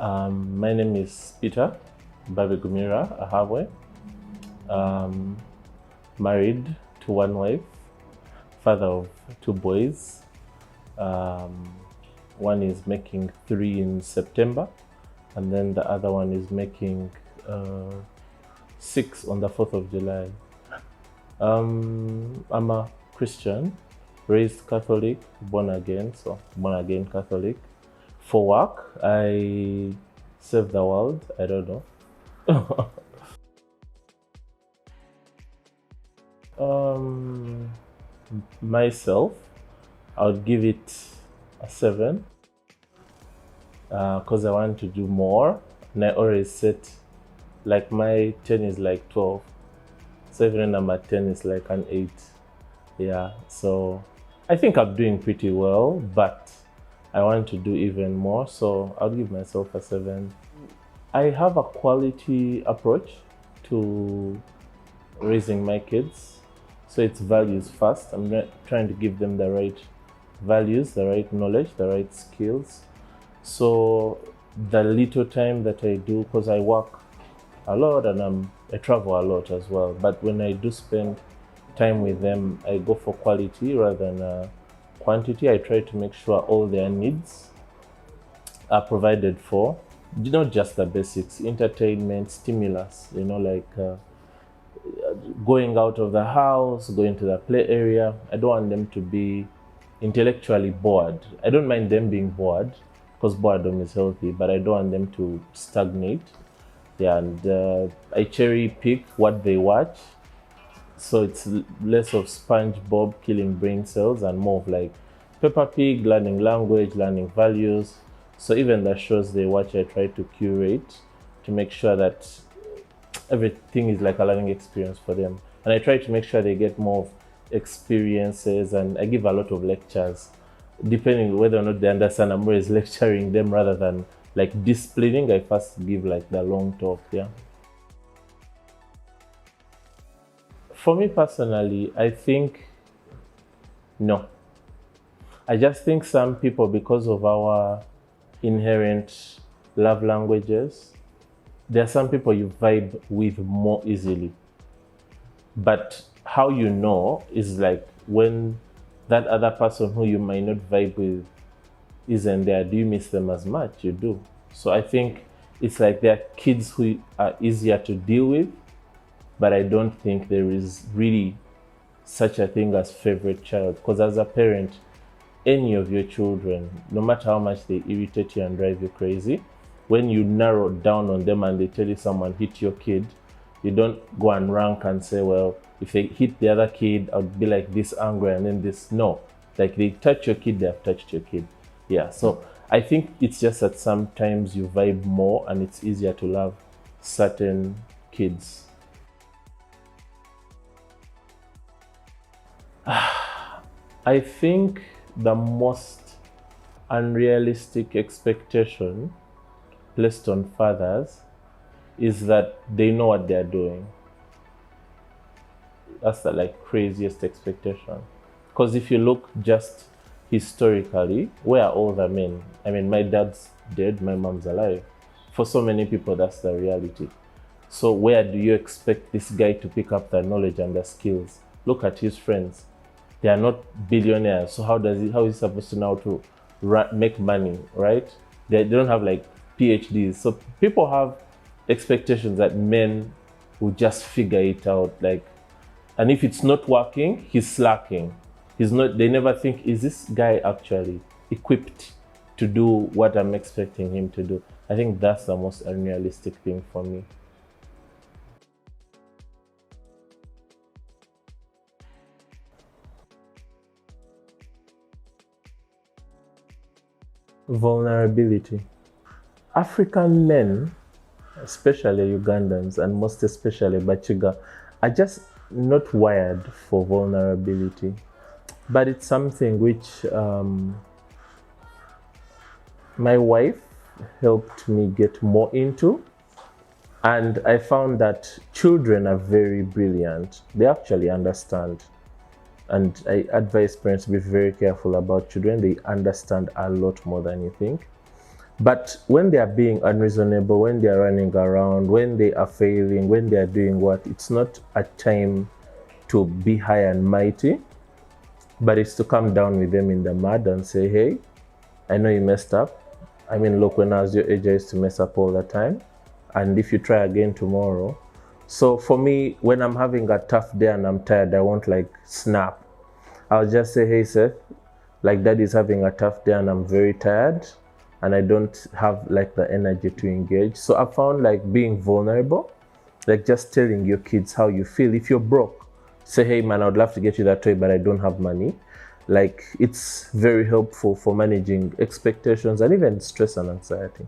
My name is Peter Babigumira Ahawe. Married to one wife, father of two boys. One is making 3 in September, and then the other one is making 6 on the 4th of July. I'm a Christian, raised Catholic, born again Catholic. For work, I save the world. I don't know. Myself, I would give it a 7 because I want to do more, and I always set like my 10 is like 12, so even number 10 is like an 8. Yeah, so I think I'm doing pretty well, but I want to do even more, so I'll give myself a 7. I have a quality approach to raising my kids, so it's values first. I'm trying to give them the right values, the right knowledge, the right skills. So the little time that I do, because I work a lot and I travel a lot as well, but when I do spend time with them, I go for quality rather than quantity. I try to make sure all their needs are provided for, not just the basics, entertainment, stimulus, like going out of the house, going to the play area. I don't want them to be intellectually bored. I don't mind them being bored because boredom is healthy, but I don't want them to stagnate. Yeah, and I cherry pick what they watch, so it's less of SpongeBob killing brain cells and more of like Peppa Pig, learning language, learning values. So even the shows they watch, I try to curate to make sure that everything is like a learning experience for them. And I try to make sure they get more of experiences, and I give a lot of lectures. Depending whether or not they understand, I'm always lecturing them rather than like disciplining. I first give like the long talk, yeah. For me personally, I think no. I just think some people, because of our inherent love languages, there are some people you vibe with more easily. But how you know is like when that other person who you might not vibe with isn't there, do you miss them as much? You do. So I think it's like there are kids who are easier to deal with, but I don't think there is really such a thing as favorite child, because as a parent, any of your children, no matter how much they irritate you and drive you crazy, when you narrow down on them and they tell you someone hit your kid, you don't go and rank and say, well, if they hit the other kid, I'll be like this angry and then this. No, like they touch your kid, they have touched your kid. Yeah, so I think it's just that sometimes you vibe more and it's easier to love certain kids. I think the most unrealistic expectation placed on fathers is that they know what they're doing. That's the like craziest expectation. Because if you look just historically, where are all the men? I mean, my dad's dead, my mom's alive. For so many people, that's the reality. So where do you expect this guy to pick up the knowledge and the skills? Look at his friends. They are not billionaires. So how is he supposed to know to make money, right? They don't have like PhDs. So people have expectations that men will just figure it out. Like, and if it's not working, he's slacking. They never think, is this guy actually equipped to do what I'm expecting him to do? I think that's the most unrealistic thing for me. Vulnerability. African men, especially Ugandans and most especially Bachiga, are just not wired for vulnerability. But it's something which my wife helped me get more into. And I found that children are very brilliant. They actually understand. And I advise parents to be very careful about children. They understand a lot more than you think. But when they are being unreasonable, when they are running around, when they are failing, when they are doing what, it's not a time to be high and mighty, but it's to come down with them in the mud and say, hey, I know you messed up. I mean, look, when I was your age, I used to mess up all the time. And if you try again tomorrow. So for me, when I'm having a tough day and I'm tired, I won't like snap. I'll just say, hey, Seth, like daddy's having a tough day and I'm very tired and I don't have like the energy to engage. So I found like being vulnerable, like just telling your kids how you feel. If you're broke, say, hey man, I would love to get you that toy, but I don't have money. Like it's very helpful for managing expectations and even stress and anxiety.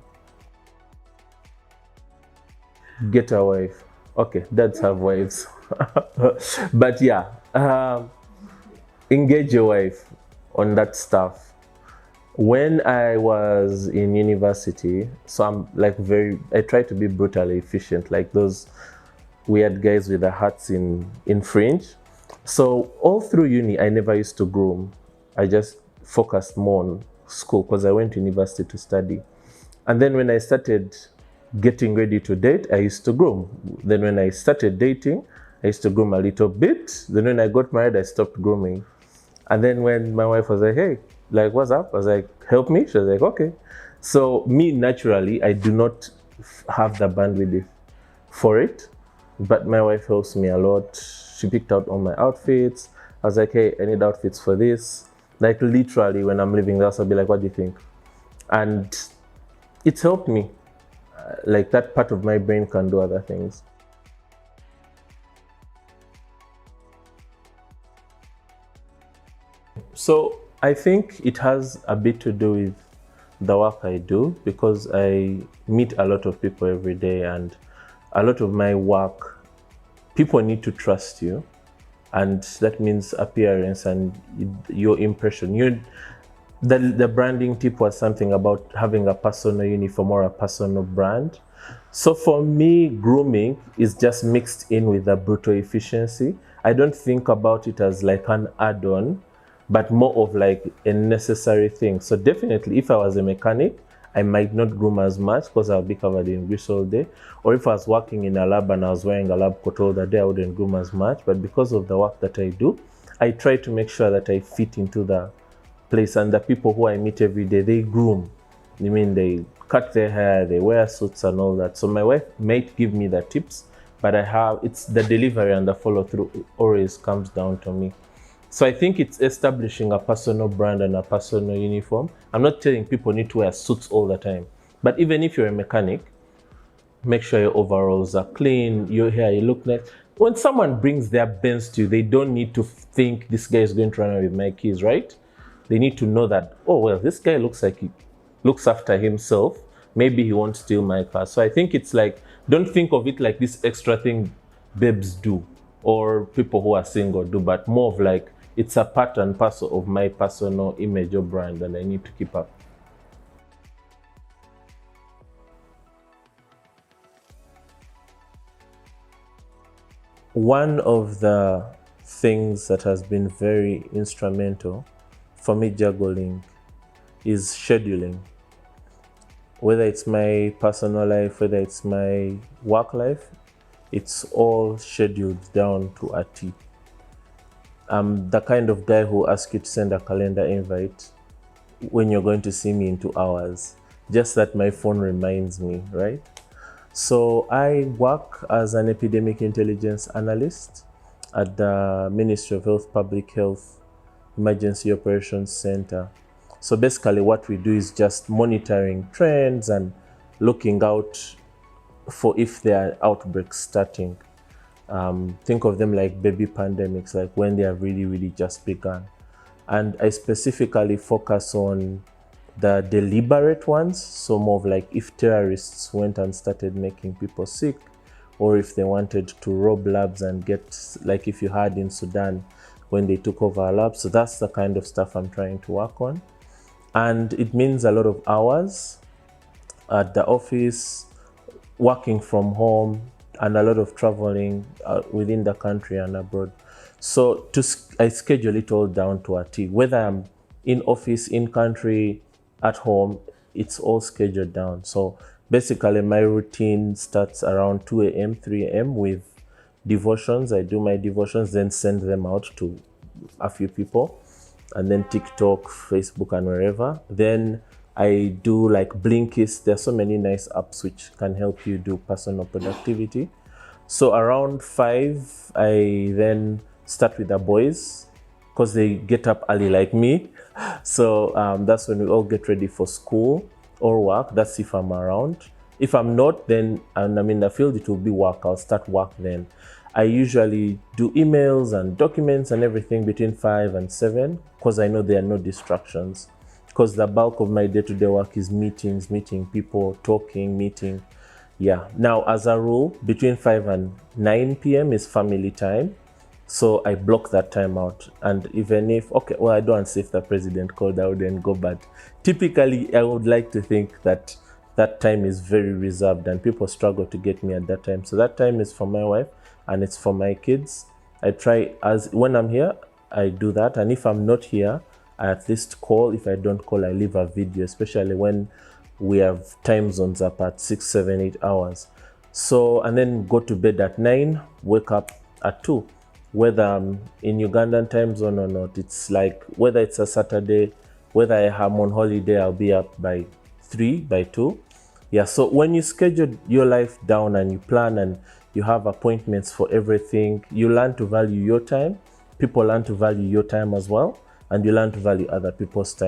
Get a wife. Okay, dads have wives. But yeah, engage your wife on that stuff. When I was in university, so I'm like I try to be brutally efficient, like those weird guys with the hats in fringe. So all through uni, I never used to groom. I just focused more on school because I went to university to study. And then when I started getting ready to date, I used to groom. Then when I started dating, I used to groom a little bit. Then when I got married, I stopped grooming. And then when my wife was like, hey, like, what's up? I was like, help me. She was like, okay. So me, naturally, I do not have the bandwidth for it, but my wife helps me a lot. She picked out all my outfits. I was like, hey, I need outfits for this. Like literally when I'm leaving the house, I'll be like, what do you think? And it's helped me. Like that part of my brain can do other things. So I think it has a bit to do with the work I do because I meet a lot of people every day, and a lot of my work, people need to trust you, and that means appearance and your impression. The branding tip was something about having a personal uniform or a personal brand. So for me, grooming is just mixed in with the brutal efficiency. I don't think about it as like an add-on, but more of like a necessary thing. So definitely if I was a mechanic, I might not groom as much because I'll be covered in grease all day. Or if I was working in a lab and I was wearing a lab coat all the day, I wouldn't groom as much. But because of the work that I do, I try to make sure that I fit into the place, and the people who I meet every day, they groom. I mean, they cut their hair, they wear suits and all that. So my wife might give me the tips, but it's the delivery and the follow through always comes down to me. So I think it's establishing a personal brand and a personal uniform. I'm not telling people need to wear suits all the time, but even if you're a mechanic, make sure your overalls are clean, your hair, you look nice. When someone brings their Benz to you, they don't need to think this guy is going to run away with my keys, right? They need to know that, oh, well, this guy looks like he looks after himself. Maybe he won't steal my car. So I think it's like, don't think of it like this extra thing babes do or people who are single do, but more of like, it's a part and parcel of my personal image or brand, and I need to keep up. One of the things that has been very instrumental for me juggling is scheduling. Whether it's my personal life, whether it's my work life, it's all scheduled down to a T. I'm the kind of guy who asks you to send a calendar invite when you're going to see me in 2 hours, just that my phone reminds me, right? So I work as an epidemic intelligence analyst at the Ministry of Health, Public Health, Emergency Operations Center. So basically what we do is just monitoring trends and looking out for if there are outbreaks starting. Think of them like baby pandemics, like when they have really, really just begun. And I specifically focus on the deliberate ones, so more of like if terrorists went and started making people sick, or if they wanted to rob labs and get, like if you had in Sudan when they took over a lab. So that's the kind of stuff I'm trying to work on. And it means a lot of hours at the office, working from home, and a lot of traveling within the country and abroad. So I schedule it all down to a T, whether I'm in office, in country, at home, it's all scheduled down. So basically my routine starts around 2 a.m., 3 a.m. with devotions. I do my devotions, then send them out to a few people, and then TikTok, Facebook, and wherever. Then I do like Blinkist. There are so many nice apps which can help you do personal productivity. So around 5, I then start with the boys because they get up early like me. So that's when we all get ready for school or work. That's if I'm around. If I'm not, then and I'm in the field, it will be work. I'll start work then. I usually do emails and documents and everything between 5 and 7 because I know there are no distractions. Because the bulk of my day-to-day work is meetings, meeting people, talking, meeting. Yeah. Now, as a rule, between 5 and 9 p.m. is family time. So I block that time out. And even if, okay, well, I don't say if the president called, I wouldn't go, but typically I would like to think that that time is very reserved and people struggle to get me at that time. So that time is for my wife and it's for my kids. I try, as when I'm here, I do that. And if I'm not here, I at least call. If I don't call, I leave a video, especially when we have time zones up at 6, 7, 8 hours. So, and then go to bed at 9, wake up at 2. Whether I'm in Ugandan time zone or not, it's like whether it's a Saturday, whether I'm on holiday, I'll be up by 3, by 2. Yeah, so when you schedule your life down and you plan and you have appointments for everything, you learn to value your time. People learn to value your time as well, and you learn to value other people's time.